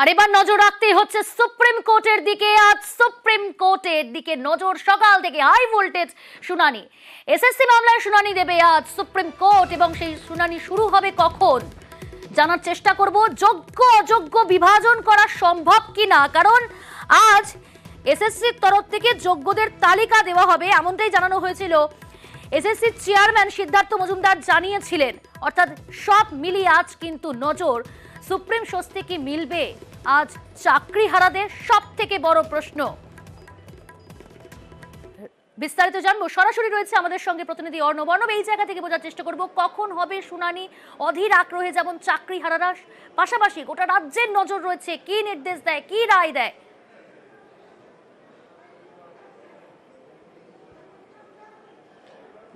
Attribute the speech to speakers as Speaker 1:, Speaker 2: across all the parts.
Speaker 1: আর এবার নজর রাখতেই হচ্ছে সুপ্রিম কোর্টের দিকে। আজ সুপ্রিম কোর্টের দিকে নজর, সকাল থেকে হাই ভোল্টেজ শুনানি। এসএসসি মামলায় শুনানি দেবে আজ সুপ্রিম কোর্ট এবং সেই শুনানি শুরু হবে কখন জানার চেষ্টা করব। যোগ্য অযোগ্য বিভাজন করা সম্ভব কিনা, কারণ আজ এসএসসির তরফ থেকে যোগ্যদের তালিকা দেওয়া হবে এমনটাই জানানো হয়েছিল। এসএসসির চেয়ারম্যান সিদ্ধার্থ মজুমদার জানিয়েছিলেন, অর্থাৎ সব মিলিয়ে আজ কিন্তু নজর সুপ্রিম স্বস্তি কি মিলবে আজ চাকরিহারাদের, সব থেকে বড় প্রশ্ন। বিস্তারিত জানবো, সরাসরি রয়েছে আমাদের সঙ্গে প্রতিনিধি অর্ণব। অর্ণব, এই জায়গা থেকে বোঝার চেষ্টা করব কখন হবে শুনানি। অধীর আগ্রহে যেমন চাকরিহারারা, পাশাপাশি গোটা রাজ্যের নজর রয়েছে কি নির্দেশ দেয়, কি রায় দেয়।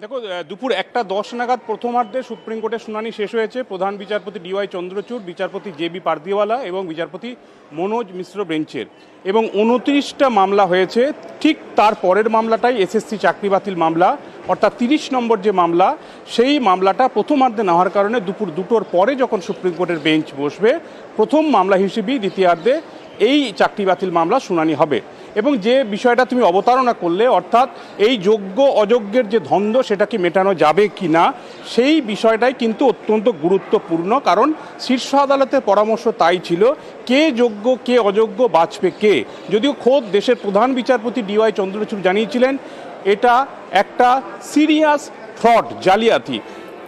Speaker 2: দেখো, দুপুর 1:10 নাগাদ প্রথমার্ধে সুপ্রিম কোর্টের শুনানি শেষ হয়েছে। প্রধান বিচারপতি DY চন্দ্রচূড়, বিচারপতি JB পারদিওয়ালা এবং বিচারপতি মনোজ মিশ্র বেঞ্চের, এবং 29টা মামলা হয়েছে। ঠিক তার পরের মামলাটাই এসএসসি চাকরি বাতিল মামলা, অর্থাৎ 30 নম্বর যে মামলা, সেই মামলাটা প্রথমার্ধে না হওয়ার কারণে দুপুর 2টোর পরে যখন সুপ্রিম কোর্টের বেঞ্চ বসবে, প্রথম মামলা হিসেবেই দ্বিতীয়ার্ধে এই চাকরি বাতিল মামলা শুনানি হবে। এবং যে বিষয়টা তুমি অবতারণা করলে, অর্থাৎ এই যোগ্য অযোগ্যের যে দ্বন্দ্ব সেটাকে মেটানো যাবে কি না, সেই বিষয়টাই কিন্তু অত্যন্ত গুরুত্বপূর্ণ। কারণ শীর্ষ আদালতের পরামর্শ তাই ছিল, কে যোগ্য কে অযোগ্য বাঁচবে কে। যদিও খোদ দেশের প্রধান বিচারপতি DY চন্দ্রচূড় জানিয়েছিলেন এটা একটা সিরিয়াস ফ্রড, জালিয়াতি।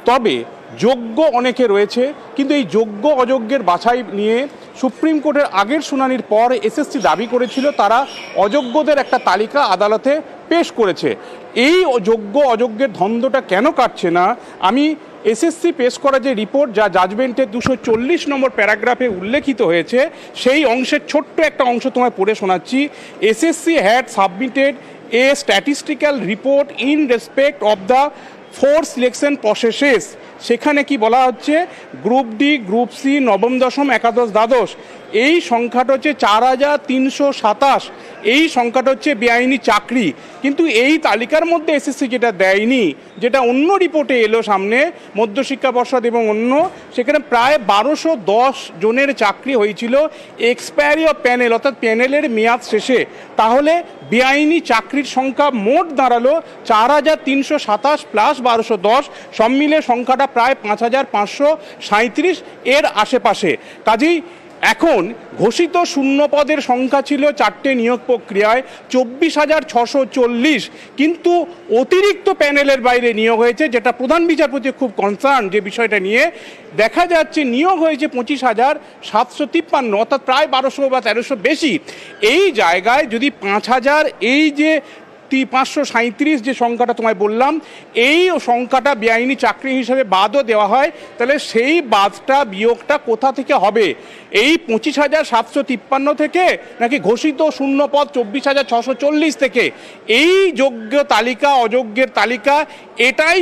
Speaker 2: তবে যোগ্য অনেকে রয়েছে, কিন্তু এই যোগ্য অযোগ্যের বাছাই নিয়ে সুপ্রিম কোর্টের আগের শুনানির পর এসএসসি দাবি করেছিল তারা অযোগ্যদের একটা তালিকা আদালতে পেশ করেছে। এই যোগ্য অযোগ্যের দ্বন্দ্বটা কেন কাটছে না, আমি এসএসসি পেশ করা যে রিপোর্ট, যা জাজমেন্টের 240 নম্বর প্যারাগ্রাফে উল্লেখিত হয়েছে, সেই অংশের ছোট্ট একটা অংশ তোমায় পড়ে শোনাচ্ছি। SSC had submitted A statistical report in respect of the 4 selection processes. সেখানে কি বলা হচ্ছে, গ্রুপ ডি, গ্রুপ সি, নবম দশম, একাদশ দ্বাদশ, এই সংখ্যাটা হচ্ছে 4327। এই সংখ্যাটা হচ্ছে বেআইনি চাকরি। কিন্তু এই তালিকার মধ্যে এসএসসি যেটা দেয়নি, যেটা অন্য রিপোর্টে এলো সামনে, মধ্যশিক্ষা পর্ষদ এবং অন্য, সেখানে প্রায় 1210 জনের চাকরি হয়েছিল এক্সপায়ারি অফ প্যানেল, অর্থাৎ প্যানেলের মেয়াদ শেষে। তাহলে বেআইনি চাকরির সংখ্যা মোট দাঁড়ালো 4327 প্লাস 1210, সব মিলে সংখ্যাটা প্রায় 5537 এর আশেপাশে। কাজেই এখন ঘোষিত শূন্য পদের সংখ্যা ছিল 4টে নিয়োগ প্রক্রিয়ায় 24,640, কিন্তু অতিরিক্ত প্যানেলের বাইরে নিয়োগ হয়েছে, যেটা প্রধান বিচারপতি খুব কনসার্ন যে বিষয়টা নিয়ে। দেখা যাচ্ছে নিয়োগ হয়েছে 25,753, অর্থাৎ প্রায় 1200 বা 1300 বেশি। এই জায়গায় যদি 5,000, এই যে 537 যে সংখ্যাটা তোমায় বললাম, এই সংখ্যাটা বেআইনি চাকরি হিসেবে বাদও দেওয়া হয়, তাহলে সেই বাদটা, বিয়োগটা কোথা থেকে হবে? এই 25,753 থেকে, নাকি ঘোষিত শূন্য পদ 24,640 থেকে? এই যোগ্য তালিকা অযোগ্যের তালিকা এটাই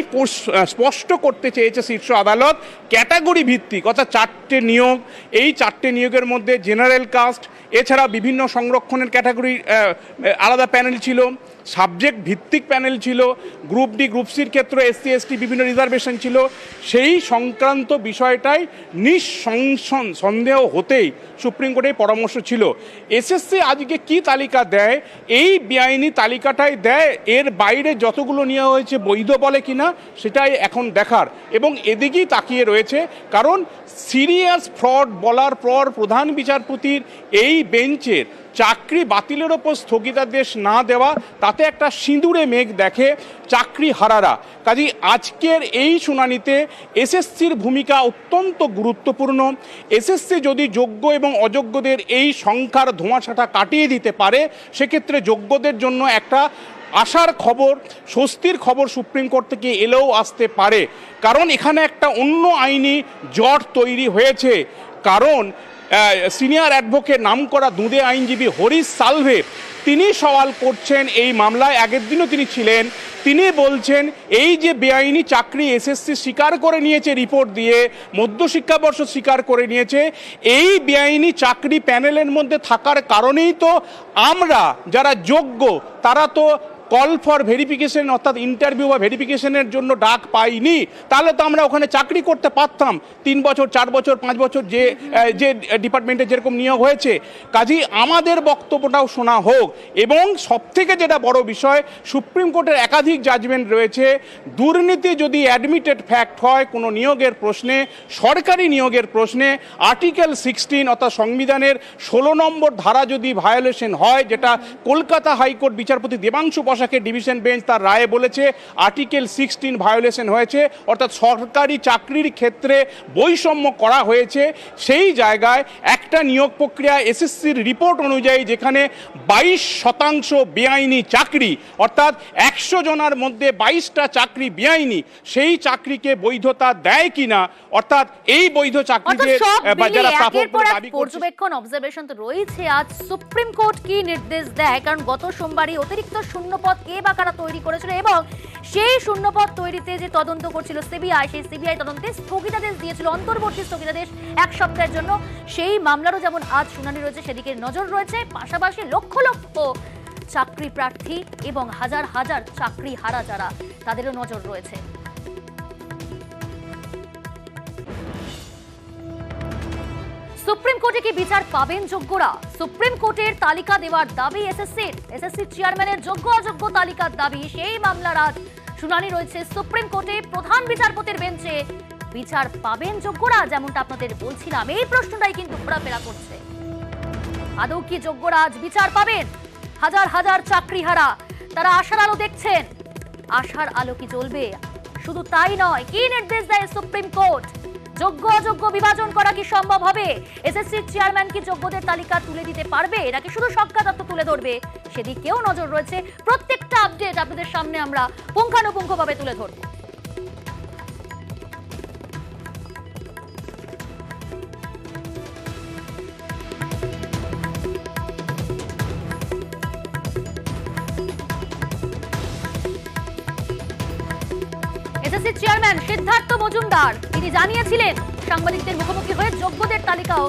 Speaker 2: স্পষ্ট করতে চেয়েছে শীর্ষ আদালত, ক্যাটাগরি ভিত্তিক, অর্থাৎ 4টে নিয়োগ। এই 4টে নিয়োগের মধ্যে জেনারেল কাস্ট, এছাড়া বিভিন্ন সংরক্ষণের ক্যাটাগরি আলাদা প্যানেল ছিল, সাবজেক্ট ভিত্তিক প্যানেল ছিল, গ্রুপ ডি, গ্রুপ সির ক্ষেত্রে SC ST বিভিন্ন রিজার্ভেশন ছিল। সেই সংক্রান্ত বিষয়টাই নিঃসন্দেহ হতেই সুপ্রিম কোর্টের পরামর্শ ছিল। এসএসসি আজকে কি তালিকা দেয়, এই বেআইনি তালিকাটাই দেয়, এর বাইরে যতগুলো নেওয়া হয়েছে বৈধ বলে কিনা সেটাই এখন দেখার, এবং এদিকেই তাকিয়ে রয়েছে। কারণ সিরিয়াস ফ্রড বলার পর প্রধান বিচারপতির এই বেঞ্চের চাকরি বাতিলের ওপর স্থগিতাদেশ না দেওয়া, তাতে একটা সিঁদুরে মেঘ দেখে চাকরি হারারা। কাজেই আজকের এই শুনানিতে এসএসসির ভূমিকা অত্যন্ত গুরুত্বপূর্ণ। এসএসসি যদি যোগ্য এবং অযোগ্যদের এই সংখ্যার ধোঁয়াশাটা কাটিয়ে দিতে পারে, সেক্ষেত্রে যোগ্যদের জন্য একটা আশার খবর, স্বস্তির খবর সুপ্রিম কোর্ট থেকে এলেও আসতে পারে। কারণ এখানে একটা অন্য আইনি জট তৈরি হয়েছে। কারণ সিনিয়র অ্যাডভোকেট নাম করা দুঁদে আইনজীবী হরিশ সালভে, তিনি সওয়াল করছেন এই মামলায়, আগের দিনও তিনি ছিলেন। তিনি বলছেন এই যে বেআইনি চাকরি এসএসসি স্বীকার করে নিয়েছে রিপোর্ট দিয়ে, মধ্যশিক্ষা পর্ষদ স্বীকার করে নিয়েছে, এই বেআইনি চাকরি প্যানেলের মধ্যে থাকার কারণেই তো আমরা যারা যোগ্য তারা তো কল ফর ভেরিফিকেশন অর্থাৎ ইন্টারভিউ বা ভেরিফিকেশনের জন্য ডাক পাইনি, তাহলে তো আমরা ওখানে চাকরি করতে পারতাম 3 বছর 4 বছর 5 বছর যে যে ডিপার্টমেন্টে যেরকম নিয়োগ হয়েছে। কাজেই আমাদের বক্তব্যটাও শোনা হোক। এবং সবথেকে যেটা বড় বিষয়, সুপ্রিম কোর্টের একাধিক জাজমেন্ট রয়েছে, দুর্নীতি যদি অ্যাডমিটেড ফ্যাক্ট হয় কোনো নিয়োগের প্রশ্নে, সরকারি নিয়োগের প্রশ্নে, আর্টিকেল 16 অর্থাৎ সংবিধানের 16 নম্বর ধারা যদি ভায়োলেশন হয়, যেটা কলকাতা হাইকোর্ট বিচারপতি দেবাংশু বসাকের ডিভিশন বেঞ্চ তার রায়ে বলেছে আর্টিকেল 16 ভায়োলেশন হয়েছে, অর্থাৎ সরকারি চাকরির ক্ষেত্রে বৈষম্য করা হয়েছে। সেই জায়গায় একটা নিয়োগ প্রক্রিয়া এসএসসির রিপোর্ট অনুযায়ী যেখানে 22% বেআইনি চাকরি, অর্থাৎ 100 জনের মধ্যে 22টা চাকরি বেআইনি, সেই চাকরিকে বৈধতা দেয় কিনা, অর্থাৎ এই বৈধ চাকরিতে যারা প্রাপক বলে দাবি করছে।
Speaker 1: পর্যবেক্ষণ অবজারভেশন তো রয়েছে, আজ সুপ্রিম কোর্ট কি নির্দেশ দেয়? কারণ গত সোমবারই অতিরিক্ত শূন্যপদ কে বা কারা তৈরি করেছিল এবং সেই শূন্যপদ তৈরিতে যে তদন্ত করছিল সিবিআই, সেই সিবিআই তদন্তে স্থগিতাদেশ দিয়েছিল, অন্তর্বর্তী স্থগিতাদেশ 1 সপ্তাহের জন্য। সেই মামলারও যেমন আজ শুনানি রয়েছে, সেদিকে নজর রয়েছে। পাশাপাশি লক্ষ লক্ষ চাকরি প্রার্থী এবং হাজার হাজার চাকরি হারা যারা, তাদেরও নজর রয়েছে। সুপ্রিম কোর্টে কি বিচার পাবেন যোগ্যরা? সুপ্রিম কোর্টের তালিকা দেওয়ার দাবি এসএসসি চেয়ারম্যানের যোগ্য অযোগ্য তালিকার দাবি, সেই মামলার আজ শুনানি রয়েছে সুপ্রিম কোর্টে। প্রধান বিচারপতির বেঞ্চে বিচার পাবেন যোগ্যরা, যেমনটা আপনাদের বলছিলাম। এই প্রশ্নটাই কিন্তু ঘোরাফেরা করছে, আদৌ কি যোগ্যরা আজ বিচার পাবেন? হাজার হাজার চাকরিহারা তারা আশার আলো দেখছেন, আশার আলো কি জ্বলবে? শুধু তাই নয়, কি নির্দেশ দেয় সুপ্রিম কোর্ট? যোগ্য অযোগ্য বিভাজন করা কি সম্ভব হবে? এসএসসি চেয়ারম্যান কি যোগ্যদের তালিকা তুলে দিতে পারবে, নাকি শুধু সরকার তত্ত্ব তুলে ধরবে? সেদিকেও নজর রয়েছে। প্রত্যেকটা আপডেট আপনাদের সামনে আমরা পুঙ্খানুপুঙ্খভাবে তুলে ধরব। এসএসসি চেয়ারম্যান সিদ্ধার্থ মজুমদার তিনি জানিয়েছিলেন সাংবাদিকদের মুখোমুখি হয়ে যোগ্যদের তালিকাও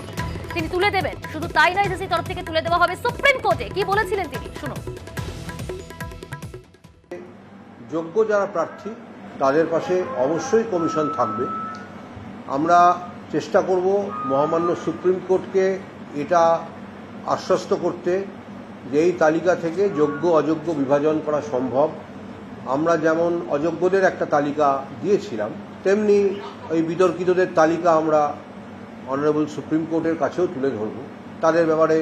Speaker 1: তিনি তুলে দেবেন। শুধু তাই নয়, এসএসসি তরফ থেকে তুলে দেওয়া হবে সুপ্রিম কোর্টে। কি বলেছিলেন তিনি, শুনুন।
Speaker 3: যোগ্য যারা প্রার্থী তাদের পাশে অবশ্যই কমিশন থাকবে। আমরা চেষ্টা করব মহামান্য সুপ্রিম কোর্টকে এটা আশ্বস্ত করতে যে এই তালিকা থেকে যোগ্য অযোগ্য বিভাজন করা সম্ভব। আমরা যেমন অযোগ্যদের একটা তালিকা দিয়েছিলাম, তেমনি ওই বিতর্কিতদের তালিকা আমরা অনারেবল সুপ্রিম কোর্টের কাছেও তুলে ধরব। তাদের ব্যাপারে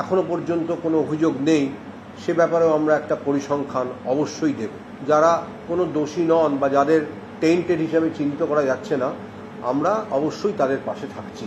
Speaker 3: এখনো পর্যন্ত কোনো অভিযোগ নেই, সে ব্যাপারেও আমরা একটা পরিসংখ্যান অবশ্যই দেব। যারা কোনো দোষী নন বা যাদের টেন্টেড হিসাবে চিহ্নিত করা যাচ্ছে না, আমরা অবশ্যই তাদের পাশে থাকছি।